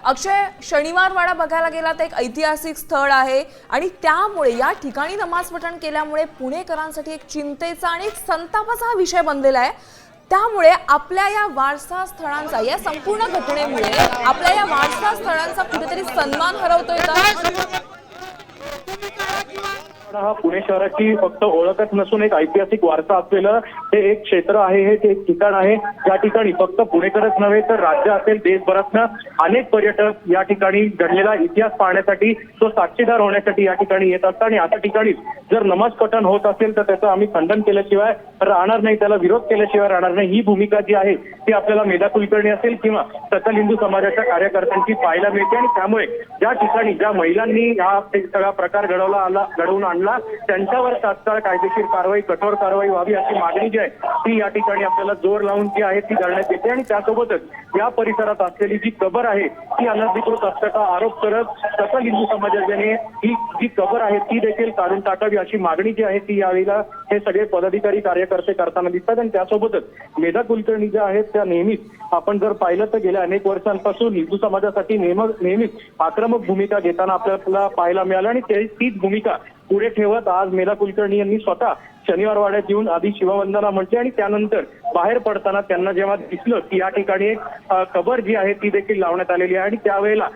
अक्षय, शनिवारवाडा बघायला गेला तर एक ऐतिहासिक स्थळ आहे आणि त्यामुळे या ठिकाणी नमाज पठण केल्यामुळे पुणेकरांसाठी एक चिंतेचा आणि एक संतापाचा हा विषय बनलेला आहे। त्यामुळे आपल्या या वारसा स्थळांचा, या संपूर्ण घटनेमुळे आपल्या या वारसा स्थळांचा कुठेतरी सन्मान हरवतोय का? हा पुणे शहराची फक्त ओळखच नसून एक ऐतिहासिक वारसा असलेलं हे एक क्षेत्र आहे, हे एक ठिकाण आहे ज्या ठिकाणी फक्त पुणेकरच नव्हे तर राज्य असेल देशभरातनं अनेक पर्यटक या ठिकाणी घडलेला इतिहास पाहण्यासाठी, तो साक्षीदार होण्यासाठी या ठिकाणी येत असतात। आणि अशा ठिकाणी जर नमाज पठण होत असेल तर त्याचं आम्ही खंडन केल्याशिवाय राहणार नाही, त्याला विरोध केल्याशिवाय राहणार नाही। ही भूमिका जी आहे ती आपल्याला मेधा कुलकर्णी असेल किंवा सकल हिंदू समाजाच्या कार्यकर्त्यांची पाहायला मिळते। आणि त्यामुळे ज्या ठिकाणी ज्या महिलांनी हा सगळा प्रकार घडवून आणला त्यांच्यावर तात्काळ कायदेशीर कारवाई, कठोर कारवाई व्हावी अशी मागणी जी आहे ती या ठिकाणी आपल्याला जोर लावून जी आहे ती करण्यात येते। आणि त्यासोबतच या परिसरात असलेली जी कबर आहे ती अनधिकृत असल्याचा आरोप करत सकल हिंदू समाजाने ही जी कबर आहे ती देखील काढून टाकावी अशी मागणी जी आहे ती यावेळेला हे सगळे पदाधिकारी कार्यकर्ते करताना दिसतात। आणि त्यासोबतच मेधा कुलकर्णी ज्या आहेत त्या नेहमीच आपण जर पाहिलं तर गेल्या अनेक वर्षांपासून हिंदू समाजासाठी नेहमीच आक्रमक भूमिका घेताना आपल्याला पाहायला मिळालं। आणि तीच भूमिका पुढे ठेवत आज मेधा कुलकर्णी यांनी स्वतः शनिवार वाड्यात येऊन आधी शिववंदना म्हटली आणि त्यानंतर बाहेर पडताना त्यांना जेव्हा दिसलं की या ठिकाणी एक कबर जी आहे ती देखील लावण्यात आलेली आहे आणि त्यावेळेला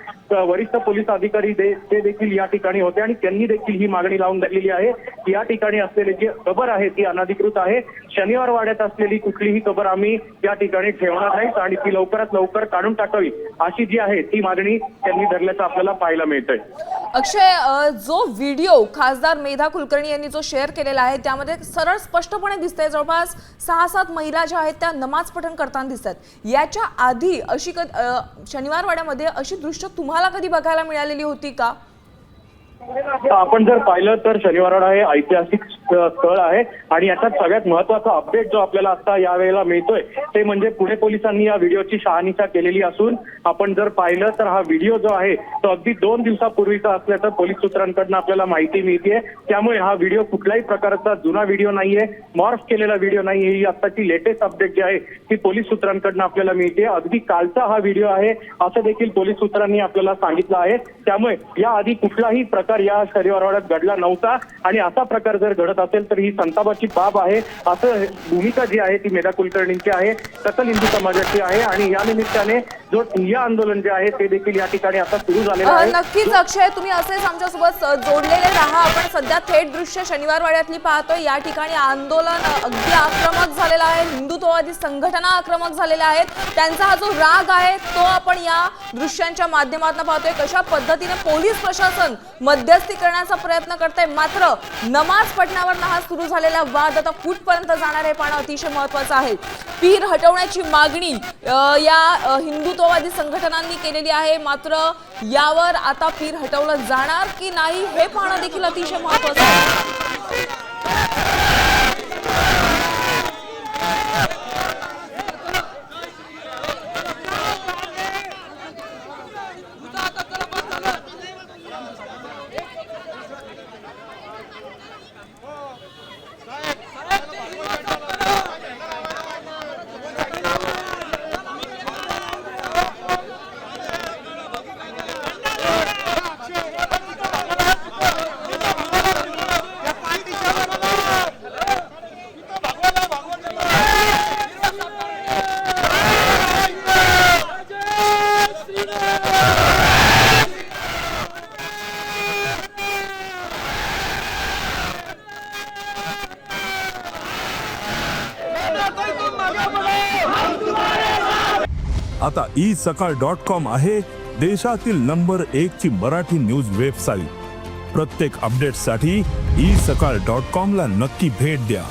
वरिष्ठ पोलीस अधिकारी ते देखील या ठिकाणी होते आणि त्यांनी देखील ही मागणी लावून दिलेली आहे की या ठिकाणी असलेली जी कबर आहे ती अनधिकृत आहे। शनिवार वाड्यात असलेली कुठलीही कबर आम्ही या ठिकाणी ठेवणार नाही आणि ती लवकरात लवकर काढून टाकावी अशी जी आहे ती मागणी त्यांनी धरल्याचं आपल्याला पाहायला मिळतंय। अक्षय, जो व्हिडिओ खासदार मेधा कुलकर्णी यांनी जो शेअर केलेला आहे त्यामध्ये सरळ स्पष्टपणे दिसतंय जवळपास 6-7 महिला ज्या आहेत त्या नमाज पठण करताना दिसतात। याच्या आधी अशी शनिवार वाड्यामध्ये अशी दृश्य तुम्हाला कधी बघायला मिळालेली होती का? आपण जर पाहिलं तर शनिवारवाडा हे ऐतिहासिक स्थळ आहे आणि याच्यात सगळ्यात महत्वाचा अपडेट जो आपल्याला आता यावेळेला मिळतोय ते म्हणजे पुणे पोलिसांनी या व्हिडिओची शहानिशा केलेली असून आपण जर पाहिलं तर हा व्हिडिओ जो आहे तो अगदी 2 दिवसापूर्वीचा असल्याचं पोलीस सूत्रांकडून आपल्याला माहिती मिळते। त्यामुळे हा व्हिडिओ कुठल्याही प्रकारचा जुना व्हिडिओ नाहीये, मॉर्फ केलेला व्हिडिओ नाहीये। ही आताची लेटेस्ट अपडेट जी आहे ती पोलीस सूत्रांकडून आपल्याला मिळते। अगदी कालचा हा व्हिडिओ आहे असं देखील पोलीस सूत्रांनी आपल्याला सांगितलं आहे। त्यामुळे याआधी कुठलाही प्रकार या शनिवारवाड्यात घडला नव्हता आणि असा प्रकार जर घडत असेल तर ही संतापाची बाब आहे असं भूमिका जी आहे ती मेधा कुलकर्णींची आहे, सकल हिंदू समाजाची आहे। आणि या निमित्ताने जो ठिय्या आंदोलन जे आहे ते देखील या ठिकाणी आता सुरू झालेलं आहे। नक्कीच अक्षय, तुम्ही असेच आमच्यासोबत जोडलेले राहा। आपण सध्या थेट दृश्य शनिवार वाड्यातली पाहतोय। या ठिकाणी आंदोलन अगदी आक्रमक झालेलं आहे, हिंदुत्ववादी संघटना आक्रमक झालेल्या आहेत, त्यांचा हा जो राग आहे तो आपण या दृश्यांच्या माध्यमातून पाहतोय। कशा पद्धतीने पोलीस प्रशासन मध्यस्थी करण्याचा प्रयत्न करतंय, मात्र नमाज पठणावर हा सुरू झालेला वाद आता कुठपर्यंत जाणार आहे पाहणं अतिशय महत्त्वाचं आहे। पीर हटवण्याची मागणी या हिंदुत्ववादी संघटनांनी केलेली आहे, मात्र यावर आता पीर हटवलं जाणार की नाही हे पाहणं देखील अतिशय महत्त्वाचं आहे। आता isakal.com आहे देशातील नंबर 1 ची मराठी न्यूज वेबसाईट। प्रत्येक अपडेटसाठी isakal.com ला नक्की भेट द्या।